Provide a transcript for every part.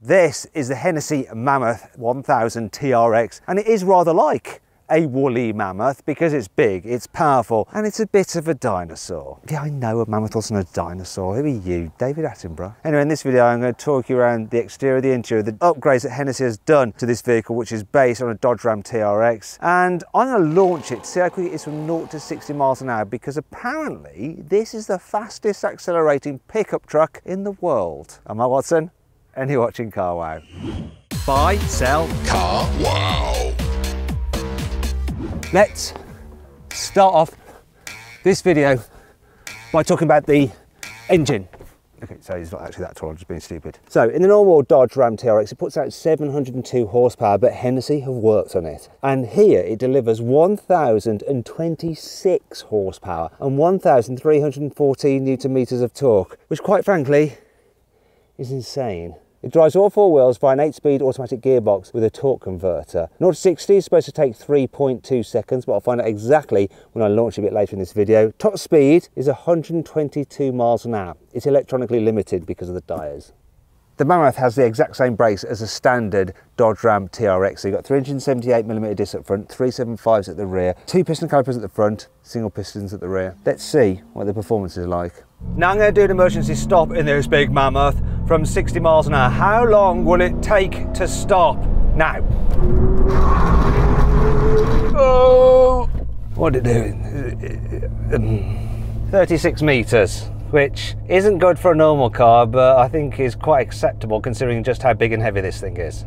This is the Hennessy Mammoth 1000 TRX, and it is rather like a woolly mammoth because it's big, it's powerful, and it's a bit of a dinosaur. Yeah, I know a mammoth wasn't a dinosaur. Who are you, David Attenborough? Anyway, in this video, I'm going to talk you around the exterior, the interior, the upgrades that Hennessy has done to this vehicle, which is based on a Dodge Ram TRX, and I'm going to launch it to see how quick it is from 0 to 60 miles an hour, because apparently this is the fastest accelerating pickup truck in the world. I'm Matt Watson, and you're watching Car Wow. Buy, sell, Car Wow. Let's start off this video by talking about the engine. Okay, so it's not actually that tall, I'm just being stupid. So in the normal Dodge Ram TRX, it puts out 702 horsepower, but Hennessy have worked on it. And here it delivers 1,026 horsepower and 1,314 Newton meters of torque, which quite frankly is insane. It drives all four wheels via an 8-speed automatic gearbox with a torque converter. 0 to 60 is supposed to take 3.2 seconds, but I'll find out exactly when I launch a bit later in this video. Top speed is 122 miles an hour. It's electronically limited because of the tyres. The Mammoth has the exact same brakes as a standard Dodge Ram TRX. So you've got 378mm discs up front, 375s at the rear, 2 piston calipers at the front, single pistons at the rear. Let's see what the performance is like. Now I'm going to do an emergency stop in this big Mammoth from 60 miles an hour. How long will it take to stop? Now. Oh! What did it do? 36 meters, which isn't good for a normal car, but I think is quite acceptable considering just how big and heavy this thing is.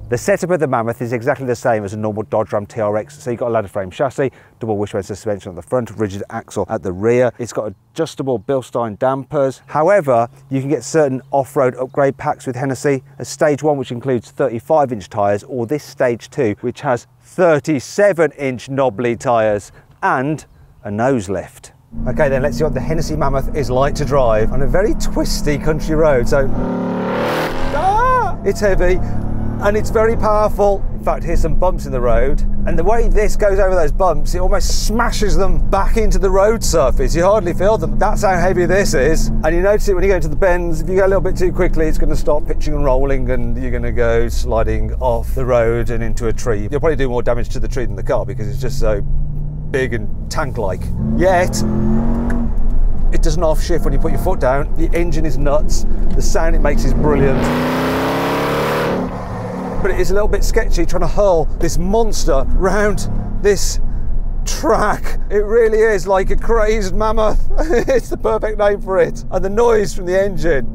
The setup of the Mammoth is exactly the same as a normal Dodge Ram TRX. So you've got a ladder frame chassis, double wishbone suspension at the front, rigid axle at the rear. It's got adjustable Bilstein dampers. However, you can get certain off-road upgrade packs with Hennessy. A stage 1, which includes 35-inch tyres, or this stage 2, which has 37-inch knobbly tyres and a nose lift. Okay then, let's see what the Hennessy Mammoth is like to drive on a very twisty country road. So, it's heavy. And it's very powerful. In fact, here's some bumps in the road. And the way this goes over those bumps, it almost smashes them back into the road surface. You hardly feel them. That's how heavy this is. And you notice it when you go into the bends. If you go a little bit too quickly, it's going to start pitching and rolling and you're going to go sliding off the road and into a tree. You'll probably do more damage to the tree than the car because it's just so big and tank-like. Yet, it doesn't off-shift when you put your foot down. The engine is nuts. The sound it makes is brilliant. But it is a little bit sketchy trying to hurl this monster round this track. It really is like a crazed mammoth. It's the perfect name for it. And the noise from the engine.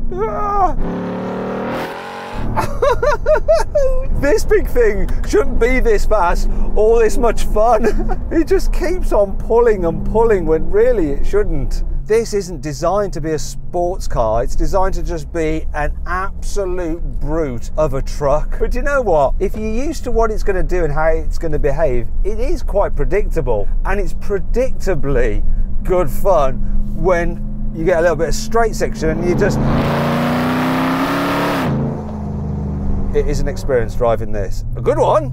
This big thing shouldn't be this fast or this much fun. It just keeps on pulling and pulling when really it shouldn't. This isn't designed to be a sports car, it's designed to just be an absolute brute of a truck. But you know what? If you're used to what it's going to do and how it's going to behave, it is quite predictable. And it's predictably good fun when you get a little bit of straight section and you just... It is an experience driving this. A good one,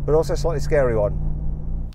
but also a slightly scary one.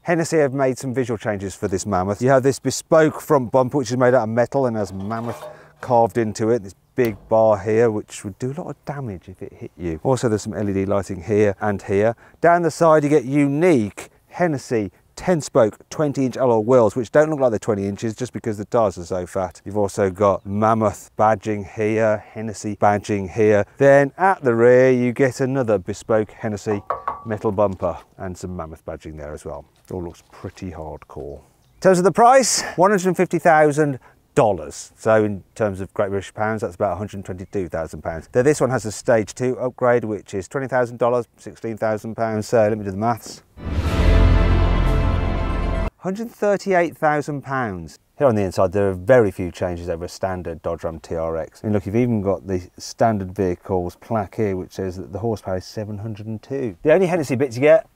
Hennessy have made some visual changes for this Mammoth. You have this bespoke front bumper, which is made out of metal and has Mammoth carved into it. This big bar here, which would do a lot of damage if it hit you. Also, there's some LED lighting here and here. Down the side, you get unique Hennessy 10-spoke 20-inch alloy wheels, which don't look like they're 20 inches just because the tyres are so fat. You've also got Mammoth badging here, Hennessy badging here. Then at the rear, you get another bespoke Hennessy metal bumper and some Mammoth badging there as well. It all looks pretty hardcore. In terms of the price, $150,000. So in terms of Great British pounds, that's about £122,000. Now this one has a stage 2 upgrade, which is $20,000, £16,000. So let me do the maths. £138,000. Here on the inside, there are very few changes over a standard Dodge Ram TRX. I mean, look, you've even got the standard vehicles plaque here, which says that the horsepower is 702. The only Hennessy bits you get,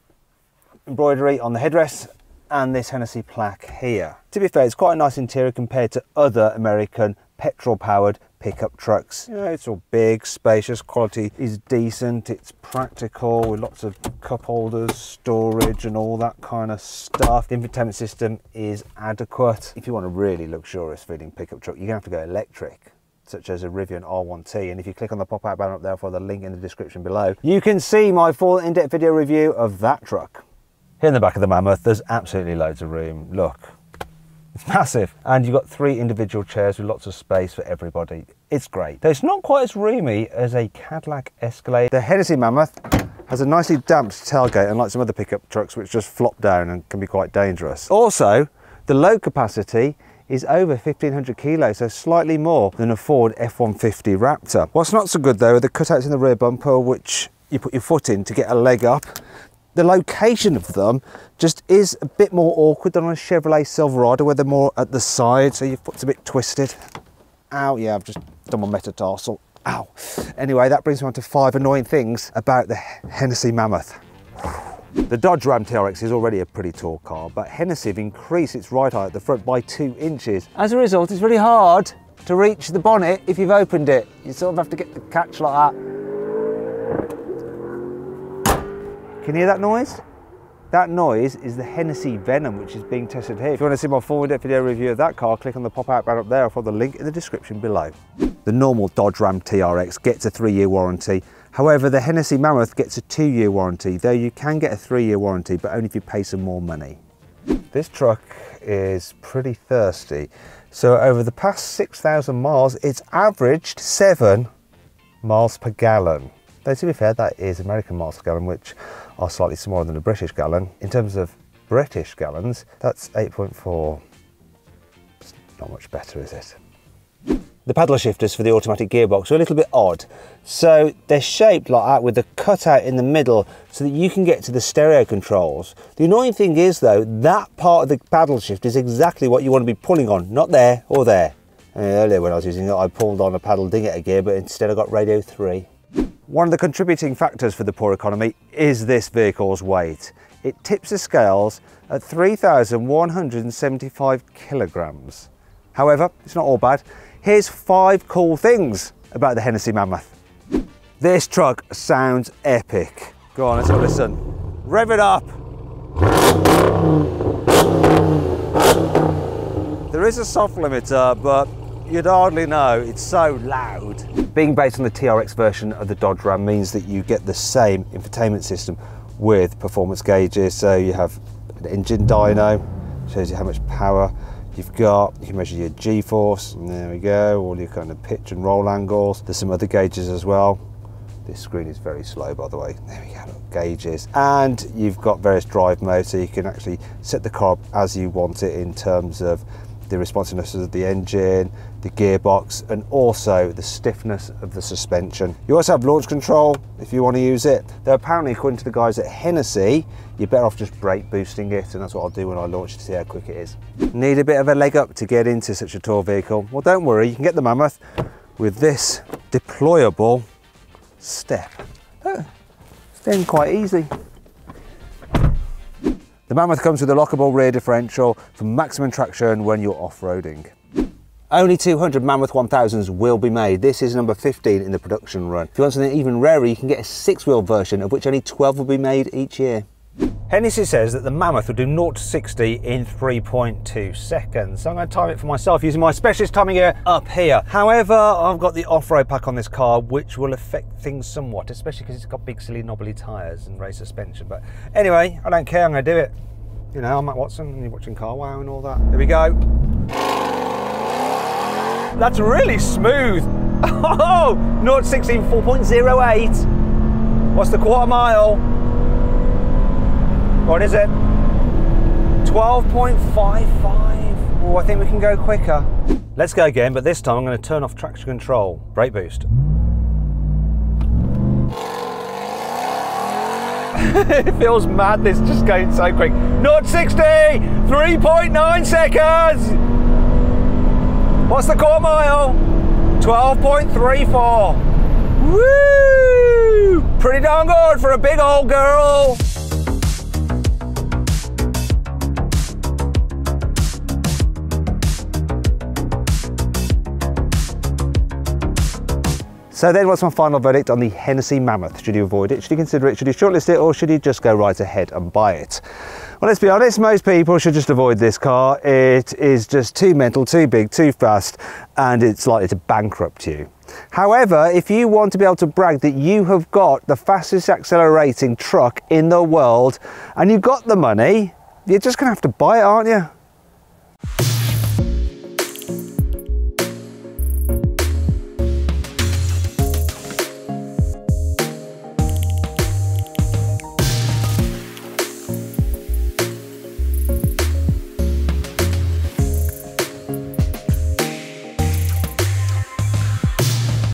embroidery on the headrest and this Hennessy plaque here. To be fair, it's quite a nice interior compared to other American petrol-powered pickup trucks. You know, it's all big, spacious, quality is decent, it's practical with lots of cup holders, storage and all that kind of stuff. The infotainment system is adequate. If you want a really luxurious feeling pickup truck, you're gonna have to go electric. such as a Rivian R1T, and if you click on the pop-out banner up there for the link in the description below, you can see my full in-depth video review of that truck. Here in the back of the Mammoth, there's absolutely loads of room. Look, it's massive, and you've got 3 individual chairs with lots of space for everybody. It's great. Though it's not quite as roomy as a Cadillac Escalade. The Hennessy Mammoth has a nicely damped tailgate, unlike some other pickup trucks which just flop down and can be quite dangerous. Also, the load capacity is over 1,500 kilos, so slightly more than a Ford F-150 Raptor. What's not so good though are the cutouts in the rear bumper, which you put your foot in to get a leg up. The location of them just is a bit more awkward than on a Chevrolet Silverado, where they're more at the side, so your foot's a bit twisted. Ow, yeah, I've just done my metatarsal. Ow. Anyway, that brings me on to 5 annoying things about the Hennessy Mammoth. The Dodge Ram TRX is already a pretty tall car, but Hennessy have increased its ride height at the front by 2 inches. As a result, it's really hard to reach the bonnet if you've opened it. You sort of have to get the catch like that. Can you hear that noise? That noise is the Hennessy Venom, which is being tested here. If you want to see my full in-depth video review of that car, click on the pop-out banner up there or follow the link in the description below. The normal Dodge Ram TRX gets a 3-year warranty. However, the Hennessy Mammoth gets a 2-year warranty, though you can get a 3-year warranty, but only if you pay some more money. This truck is pretty thirsty. So over the past 6,000 miles, it's averaged 7 miles per gallon. Though to be fair, that is American miles per gallon, which are slightly smaller than a British gallon. In terms of British gallons, that's 8.4. It's not much better, is it? The paddle shifters for the automatic gearbox are a little bit odd. So they're shaped like that with a cutout in the middle so that you can get to the stereo controls. The annoying thing is though, that part of the paddle shift is exactly what you want to be pulling on, not there or there. Earlier when I was using it, I pulled on a paddle didn't get a gear, but instead I got radio 3. One of the contributing factors for the poor economy is this vehicle's weight. It tips the scales at 3,175 kilograms. However, it's not all bad. Here's 5 cool things about the Hennessy Mammoth. This truck sounds epic. Go on, let's have a listen. Rev it up. There is a soft limiter, but you'd hardly know, it's so loud. Being based on the TRX version of the Dodge Ram means that you get the same infotainment system with performance gauges. So you have an engine dyno, shows you how much power you've got. You can measure your G-force, and there we go, all your kind of pitch and roll angles. There's some other gauges as well. This screen is very slow, by the way. There we go, look, gauges. And you've got various drive modes, so you can actually set the car up as you want it in terms of the responsiveness of the engine, the gearbox, and also the stiffness of the suspension. You also have launch control if you want to use it. Though apparently, according to the guys at Hennessy, you're better off just brake boosting it, and that's what I'll do when I launch it to see how quick it is. Need a bit of a leg up to get into such a tall vehicle? Well, don't worry, you can get the Mammoth with this deployable step. It's in quite easy. The Mammoth comes with a lockable rear differential for maximum traction when you're off-roading. Only 200 Mammoth 1000s will be made. This is number 15 in the production run. If you want something even rarer, you can get a 6-wheel version, of which only 12 will be made each year. Hennessy says that the Mammoth will do 0 to 60 in 3.2 seconds. So I'm going to time it for myself using my specialist timing gear up here. However, I've got the off-road pack on this car, which will affect things somewhat, especially because it's got big, silly, knobbly tyres and race suspension. But anyway, I don't care, I'm going to do it. You know, I'm Matt Watson and you're watching Car Wow and all that. Here we go. That's really smooth. Oh, 0 to 60 in 4.08. What's the quarter mile? What is it? 12.55. Oh, I think we can go quicker. Let's go again, but this time I'm going to turn off traction control. Brake boost. It feels mad, this just going so quick. 0 to 60, 3.9 seconds. What's the quarter mile? 12.34. Woo! Pretty darn good for a big old girl. So So then what's my final verdict on the Hennessy Mammoth? Should you avoid it? Should you consider it? Should you shortlist it? Or should you just go right ahead and buy it? Well, let's be honest, most people should just avoid this car. It is just too mental, too big, too fast, and it's likely to bankrupt you. However, if you want to be able to brag that you have got the fastest accelerating truck in the world and you've got the money, you're just going to have to buy it, aren't you?